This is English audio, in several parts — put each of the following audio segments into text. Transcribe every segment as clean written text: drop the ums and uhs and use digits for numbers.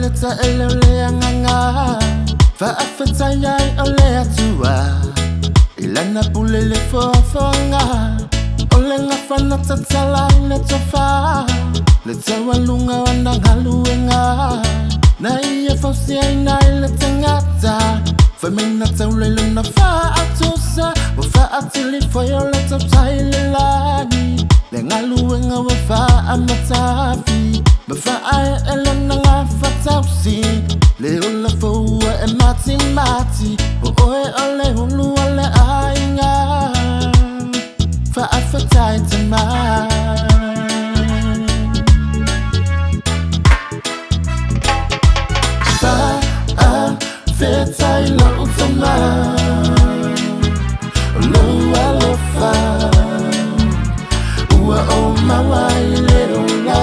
leta ele ole anganga Fa'afetai ole atua Ilana pulele fofonga Ole ngafana tatsala ile tofa Leta walunga wandangaluenga Na iye fausia ina ile tangata Femina taulele na fa'atusa Wafa'atili foyo leta tailelani Lengaluenga wafa'amatafi Mafa'ae elena ngafatausi Leo la foua e mati Oe ole hulu ole ainga Fa'afetai Tama Fa'afetai Tama Loa lofa Ua o mawai lero la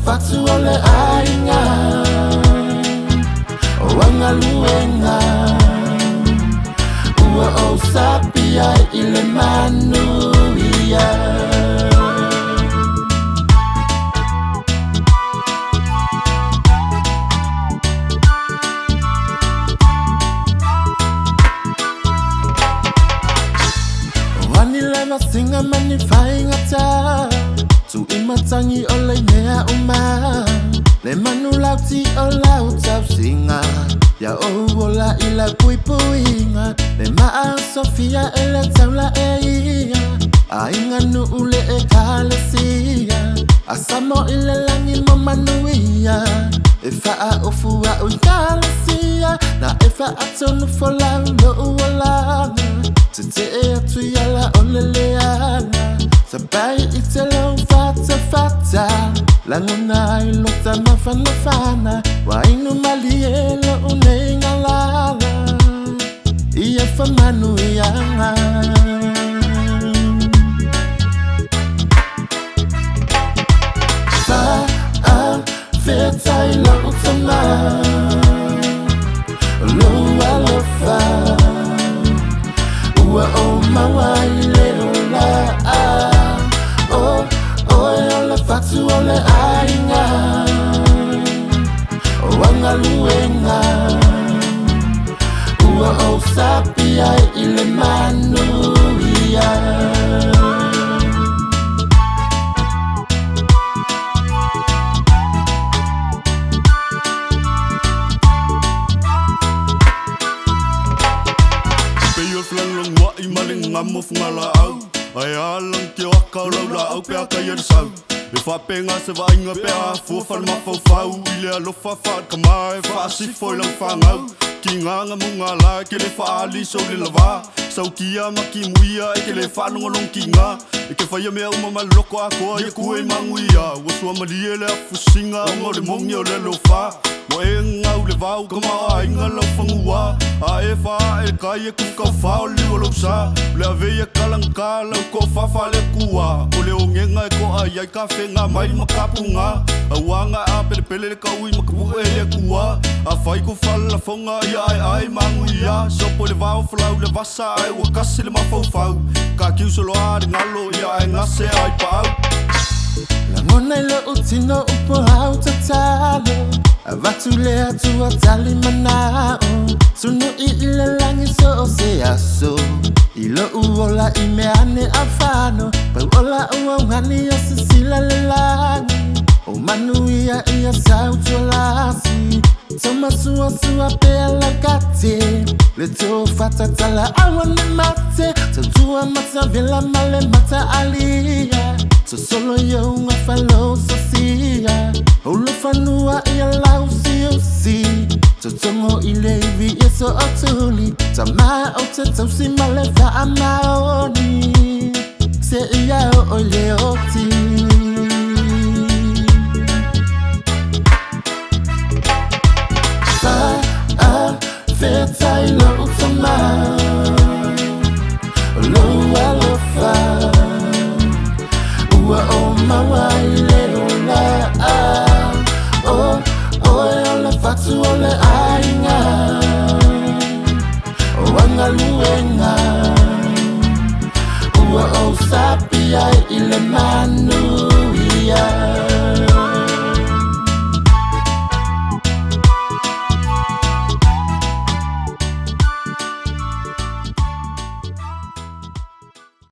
Fatu ole ainga Wanga luenga Ua o sapia ile manuia Wanile masinga manifai ngata Tu imatangi ole mea uma Le manulauti ola utau singa Ya ola ila pui puinga Le maa Sofia ele taula eia Ainga nu ule e kalesia Asamo ile langi mamanuia E fa'a ofua ui kalesia Na e fa'a tonu fola ulo uolanga Tete e atu yala ole leana Sabai itelo fata Languna ilota mafana Wainu malielo unenga lala Ia famanu ianga Fa'afetai Tama Loa lofa Ua o mawai leo la Fatu ole ainga Wanga luenga Ua o sapia ile manuia Peyo flang long wa imaling ngamof ngala au Ai alang ki waka la au pe aka yersau E whapenga se wainga pe a fuafal mawhauwhau Ile alofa whaat kamai whaasifo ilang whangau Ki nganga munga la ke le whaali so le lawa Sau kia maki muia e ke le whanongolong ki ngā E ke whaia mea umama loko a koa e kue manguia Wasua malie le afusinga o le mongi o le lofa Wa e ngau le vau kama a inga lau whangua A e wha e kai e kuka whao liwa lau sa Le a vei e kalangka lau ko whawha le kua O le o ngenga e ko a iai ka whenga mai makapunga A wanga a pele pele le kaui makapu e le kua A whai ko whala whonga ia ai manguia Sopo le vau whalau le vasa ai wakasi le mawhauwhau Ka kiu solo a ngalo ia e ngase ai pau Langona ilo utino upo hau tatalo Avatu le atua tali manao Sunu I ile langi so o se aso Ilo uola I meane afano Pau ola ua ngani o sisila le langi O manuia ia sautua lasi Toma sua pea la gate Le to fata tala awane mate Tatua mata vela male mata alia So solo yo nga falo sosia Olo fanua ia lau si Totongo ilevi yeso otuli Tama o te tausi male fa amaoni Se ia o oile oti Fa'afetai Tama Loa lofa Ua o mawai lero la Ole fatu ole ainga Wanga luenga Ua o sapia ile manu